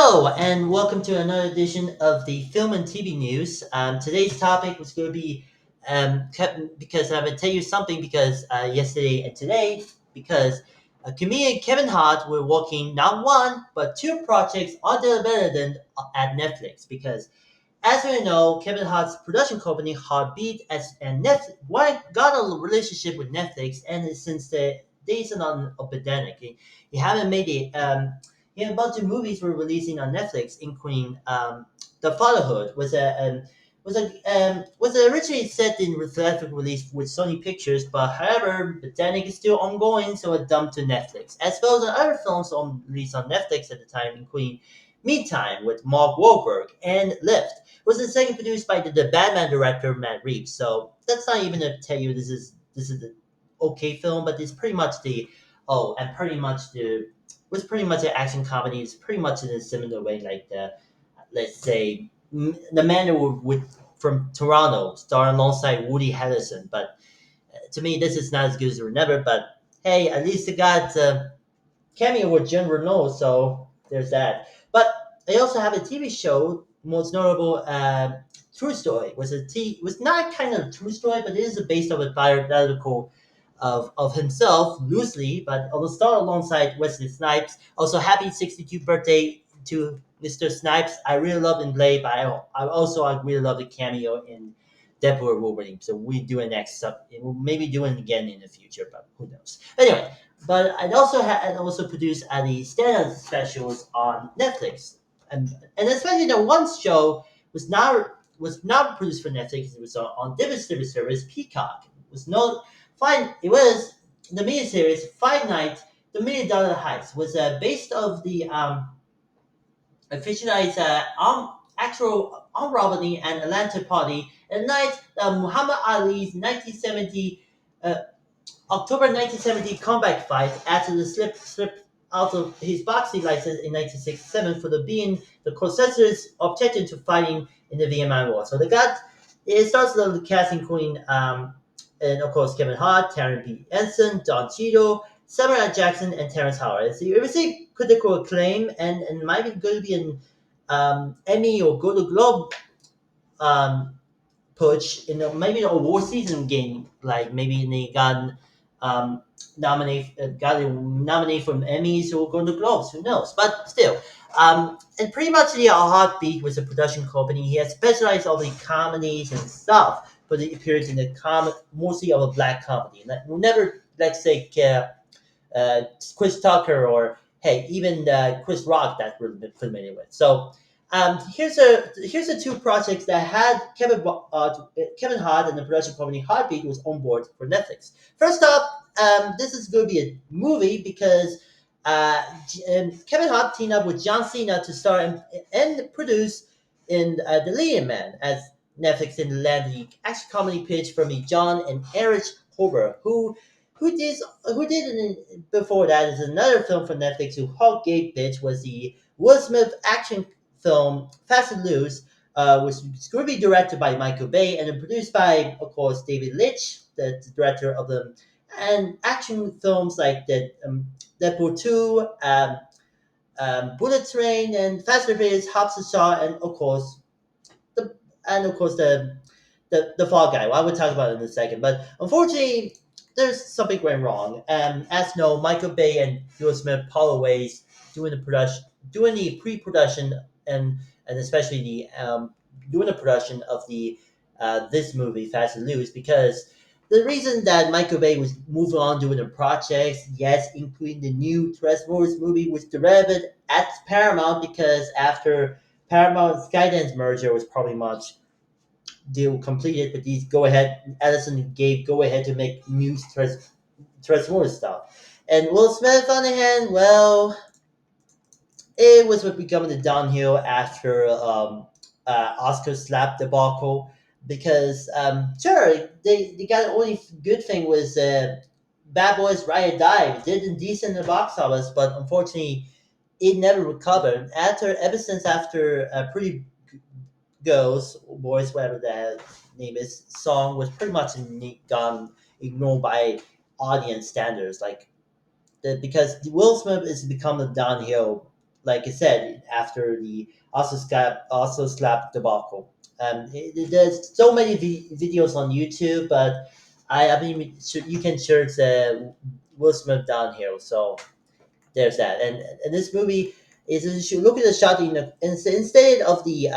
Hello, and welcome to another edition of the Film and TV News. Today's topic was going to be because I'm going to tell you something because yesterday and today, because comedian Kevin Hart were working not one but two projects on development at Netflix. Because as we know, Kevin Hart's production company Heartbeat and Netflix got a relationship with Netflix, and since the days of pandemic, he haven't made it. A bunch of movies were releasing on Netflix, including The Fatherhood was originally set in theatrical release with Sony Pictures, but however, pandemic is still ongoing, so it dumped to Netflix, as well as other films on released on Netflix at the time, including Meantime with Mark Wahlberg and Lift was the second produced by the Batman director Matt Reeves. So that's not even to tell you this is the okay film, but it's pretty much the and pretty much the was pretty much an action comedy. It's pretty much in a similar way like the let's say the man who with from Toronto, starring alongside Woody Harrelson. But to me, this is not as good as Remember. But hey, at least it got cameo with Jean Reno, so there's that. But they also have a TV show, most notable, True Story. Was not kind of a true story, but it is based on a biographical of himself loosely, but although starred alongside Wesley Snipes. Also, happy 62th birthday to Mr. Snipes. I really love him play, but I really love the cameo in Deadpool and Wolverine. So we do a next sub. We'll maybe do it again in the future, but who knows? Anyway, but I'd also produced the stand-up specials on Netflix, and especially the one show was not produced for Netflix. It was on distributed service Peacock. It was no fine. It was the miniseries Five Nights, The $1 Million Heist was based of the fictionalized actual armed robbery and Atlanta party at night. Muhammad Ali's 1970 October 1970 comeback fight after the slip out of his boxing license in 1967 for the being the consensus objection to fighting in the Vietnam War. So it starts with the cast including and of course Kevin Hart, Taryn B. Ensign, Don Cheadle, Samuel L. Jackson, and Terrence Howard. So it received critical acclaim and might be going to be an Emmy or Golden Globe um, push in maybe the award season game, like maybe they got a nominate from Emmys or Golden Globes, who knows? But still, and pretty much the Heartbeat was a production company. He has specialized all the comedies and stuff, but it appears in the mostly of a black comedy. We'll never let's say Chris Tucker or hey even Chris Rock that we're familiar with. So here's the two projects that had Kevin Hart and the production company Heartbeat was on board for Netflix. First up, this is going to be a movie because Kevin Hart teamed up with John Cena to star and produce in The Leading Man as Netflix in the action comedy pitch from John and Erich Hober, who did before that is another film for Netflix who Hulk gave pitch was the Will Smith action film Fast and Loose, was going to be directed by Michael Bay and then produced by, of course, David Leitch, the director of the and action films like Deadpool 2, Bullet Train, and Fast and Furious, Hobbs and Shaw, the and of course the Fall Guy. Well, I will talk about it in a second, but unfortunately, there's something went wrong. As you know, Michael Bay and Will Smith parted ways doing the pre-production and especially the doing the production of the this movie Fast and Loose because the reason that Michael Bay was moving on doing the projects, yes, including the new Transformers movie, was developed at Paramount because after Paramount Skydance merger was probably much deal completed, but these go ahead. Edison gave go ahead to make new Transformers stuff, and Will Smith on the hand, well, it was what becoming the downhill after Oscar slap debacle because sure they got the only good thing was Bad Boys Ride or Die did decent in the box office, but unfortunately it never recovered ever since after Pretty Girls Boys whatever the name is song was pretty much gone ignored by audience standards because Will Smith has become the downhill like I said, after the also slap debacle. There's so many videos on YouTube, but I mean, you can search Will Smith downhill. So there's that. And this movie is, you should look at the shot instead of the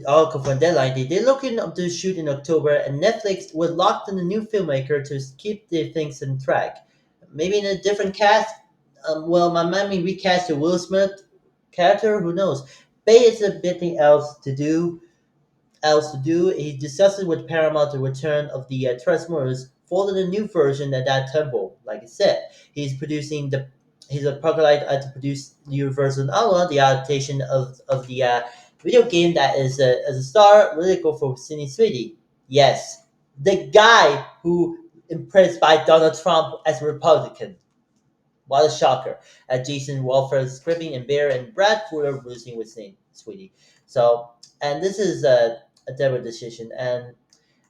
article from Deadline, they're looking up to shoot in October, and Netflix was locked in a new filmmaker to keep the things in track. Maybe in a different cast. Well, my mommy recast the Will Smith character. Who knows? Bay is a bit else to do. He discusses with Paramount the return of the Transformers, following a new version at that tempo. Like I said, he's a Parklight to produce Universal Outlaw, the adaptation of the video game that is as a star lyrical for Sidney Sweeney. Yes, the guy who impressed by Donald Trump as a Republican. What a shocker! Jason Wolfers scripting and Bear and Brad Fuller losing with Sweetie. So, and this is a terrible decision. And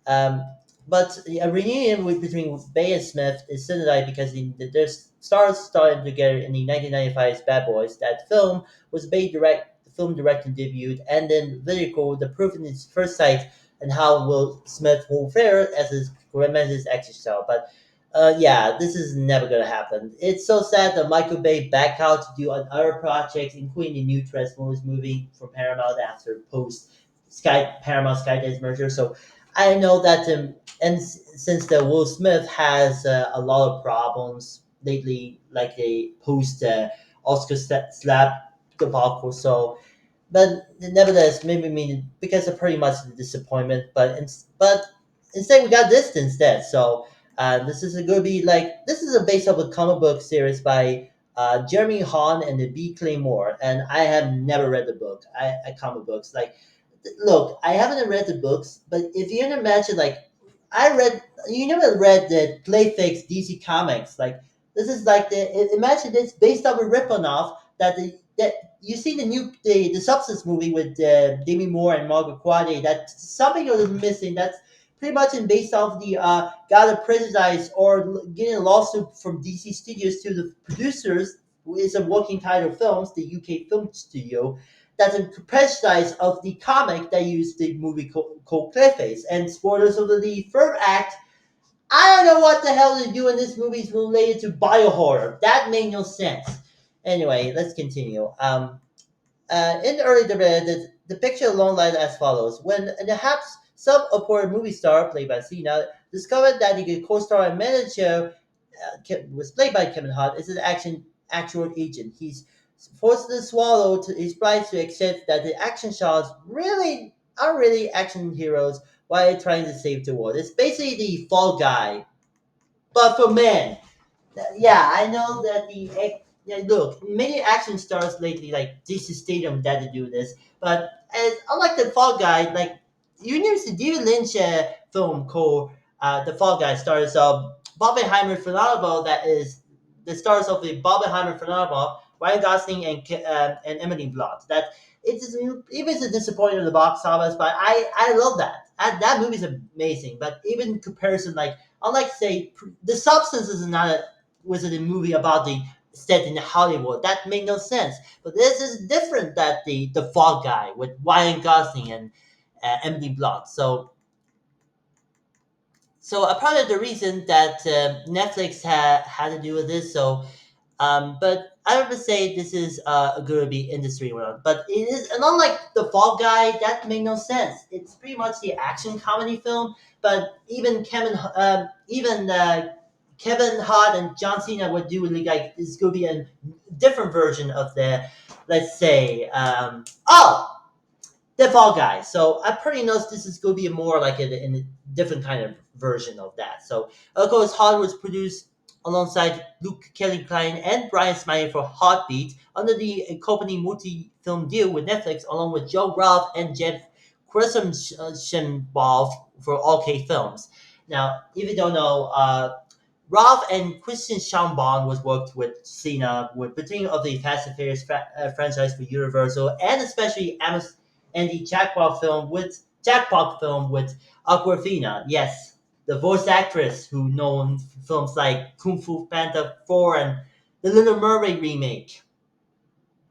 um, but a reunion between Bay and Smith is synergized because their stars started together in the 1995's Bad Boys. That film was film directing debut, and then Lyrical, the proof in its first sight, and how Will Smith will fare as his tremendous action style. But yeah, this is never gonna happen. It's so sad that Michael Bay backed out to do other projects, including the new Transformers movie from Paramount after post Paramount Skydance merger. So I know that, since the Will Smith has a lot of problems lately, like they post Oscar slap debacle. So, but nevertheless, maybe mean because of pretty much the disappointment. But instead we got this instead. So this is going to be like this is a based off a comic book series by Jeremy Hahn and the B. Claymore, and I have never read the book. I comic books like look, I haven't read the books, but if you can imagine, like, you never read the Clayface DC comics. Like, this is like imagine it's based on a rip-off that you see the Substance movie with Demi Moore and Margaret Qualley. That something was missing. That's pretty much based off the got a prejudice or getting a lawsuit from DC Studios to the producers, who is a working title films, the UK film studio, that's a prejudice of the comic that used the movie called Clayface. And spoilers of the third act, I don't know what the hell they do in this movie is related to biohorror. That made no sense. Anyway, let's continue. In the early debate, the picture alone lies as follows. When perhaps some upward movie star, played by Cena, discovered that he could co-star and manage was played by Kevin Hart, is an actual agent. He's forced to swallow his pride to accept that the action shots really are really action heroes while trying to save the world. It's basically the Fall Guy, but for men. Yeah, I know that yeah, look, many action stars lately, like DC Stadium, that to do this, but as unlike the Fall Guy, like you know, the David Lynch film called The Fall Guy stars Barbenheimer phenomenal that is the stars of the Barbenheimer phenomenal, Ryan Gosling and Emily Blunt. That it's even it's a disappointment in the box office, but I love that. That movie's amazing. But even in comparison, like unlike say the Substance is not a was it a movie about the set in Hollywood. That made no sense. But this is different that the Fall Guy with Ryan Gosling and Emily Blunt. So a part of the reason that Netflix had to do with this. But I would say this is going to be industry around. But it is, and unlike the Fall Guy, that made no sense. It's pretty much the action comedy film. But even Kevin Hart and John Cena would do like it's going to be a different version of the, let's say, the Fall Guy. So I pretty know this is going to be more like a different kind of version of that. So of course, Hart was produced alongside Luke Kelly Klein and Brian Smiley for Heartbeat under the company multi-film deal with Netflix, along with Joe Ralph and Jeff Krishnanshinbov for OK Films. Now, if you don't know, Ralph and Christian Schambon was worked with Cena with beginning of the Fast and Furious franchise for Universal, and especially and the Jackpot film with Aquafina. Yes, the voice actress who known for films like Kung Fu Panda 4 and the Little Mermaid remake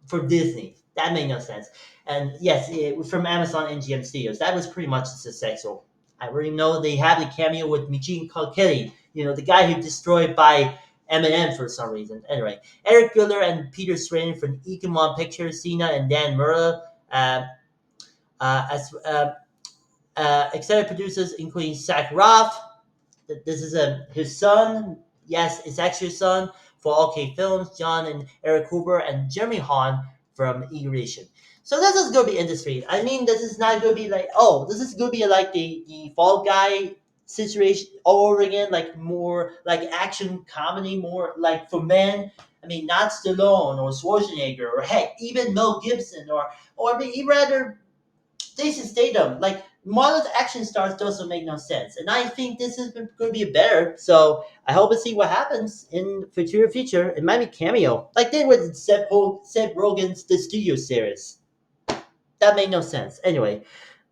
for Disney. That made no sense. And yes, it was from Amazon and GM Studios. That was pretty much a success. So I already know they have the cameo with Eugene Kelly, the guy who destroyed by Eminem for some reason. Anyway, Eric Giller and Peter Strain from Ecomon Pictures, Cena and Dan Murrah, as executive producers including Zach Roth. This is his son. Yes, it's actually his son for OK Films, John and Eric Hoover, and Jeremy Hahn from E-Relation. So this is gonna be industry. I mean, this is not gonna be like, oh, this is gonna be like the Fall Guy situation all over again, like more like action comedy, more like for men. I mean, not Stallone or Schwarzenegger or heck, even Mel Gibson or I mean, rather Jason Statham, like modern action stars doesn't make no sense. And I think this is going to be better. So I hope to see what happens in future. It might be cameo. Like they with Seth Rogen's The Studio series. That made no sense. Anyway,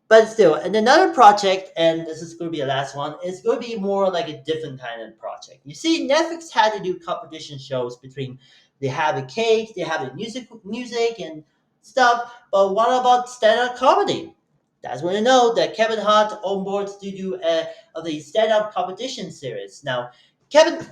but still, and another project, and this is going to be the last one, is going to be more like a different kind of project. You see, Netflix had to do competition shows between they have the cake, they have the music and stuff. But what about stand-up comedy? That's when you know that Kevin Hart on board to do of the stand-up competition series. Kevin,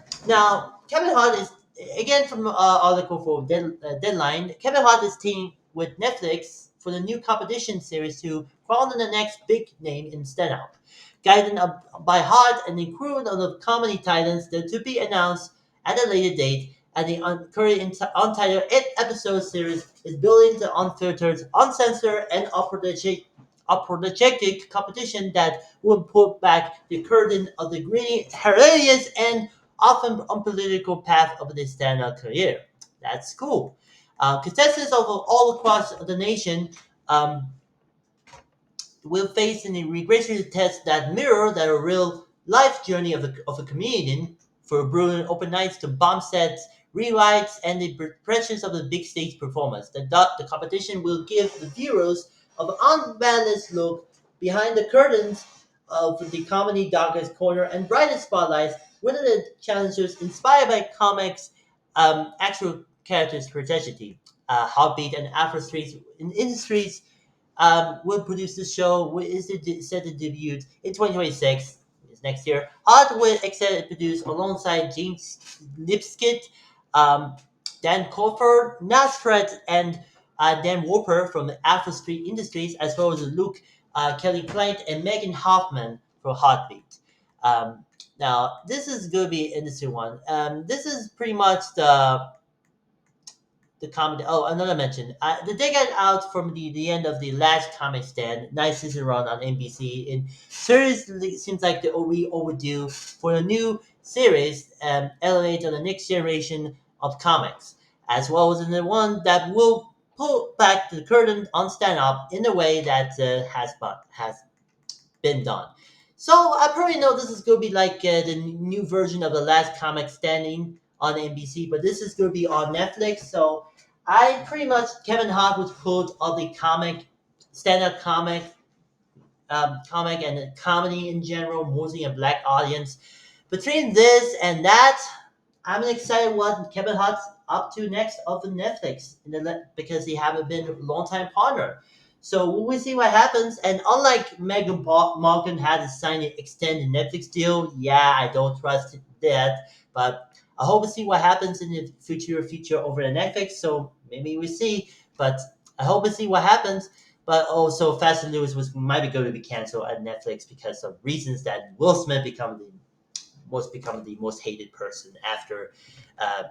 Kevin Hart is again from article for Deadline. Kevin Hart is teaming with Netflix for the new competition series to crown the next big name in stand-up. Guided by Hart and the crew of the comedy titans, that to be announced at a later date. And the current untitled 8-episode series is building the unfiltered, uncensored, and apologetic competition that will put back the curtain of the gritty, hilarious, and often unpolitical path of the stand-up career. That's cool. Contestants of all across the nation um, will face an regression test that mirror the real life journey of a comedian for brilliant open nights to bomb sets, rewrites, and the pressures of the big stage performance. The competition will give the viewers of an unbalanced look behind the curtains of the comedy darkest corner and brightest spotlights, whether the challengers inspired by comics, actual characters' tragedy, heartbeat, and Afro streets in industries will produce the show. Set to debut in 2026, is next year. Hart will executive produce alongside James Lipskit, um, Dan Colford, Nasrat, and Dan Warper from the Afro Street Industries, as well as Luke Kelly Plant and Megan Hoffman for Heartbeat. Now, this is going to be an industry one. This is pretty much the comedy. Oh, another mention. The day got out from the end of the last comic stand, nice season run on NBC. And seriously, seems like the we overdue for a new series, elevate on the next generation of comics, as well as in the one that will pull back the curtain on stand up in a way that has been done. So I probably know this is going to be like the new version of the last comic standing on NBC, but this is going to be on Netflix. So I pretty much Kevin Hart was pulled of the stand-up comic and the comedy in general, mostly a black audience. Between this and that, I'm excited what Kevin Hart's up to next of the Netflix because he haven't been a long time partner. So we'll see what happens. And unlike Megan Markle had to sign an extended Netflix deal, yeah, I don't trust that. But I hope to see what happens in the future over the Netflix. So maybe we see. But I hope to see what happens. But also, Fast and Lewis might be going to be canceled at Netflix because of reasons that Will Smith become the most hated person after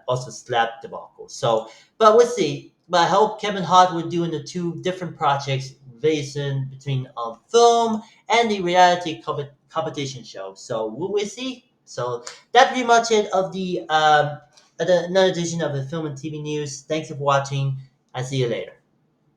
also slap debacle. So, but we'll see. But I hope Kevin Hart will do in the two different projects very soon between film and the reality competition show. So we'll see. So that's pretty much it of the another edition of the film and TV news. Thanks for watching. I see you later.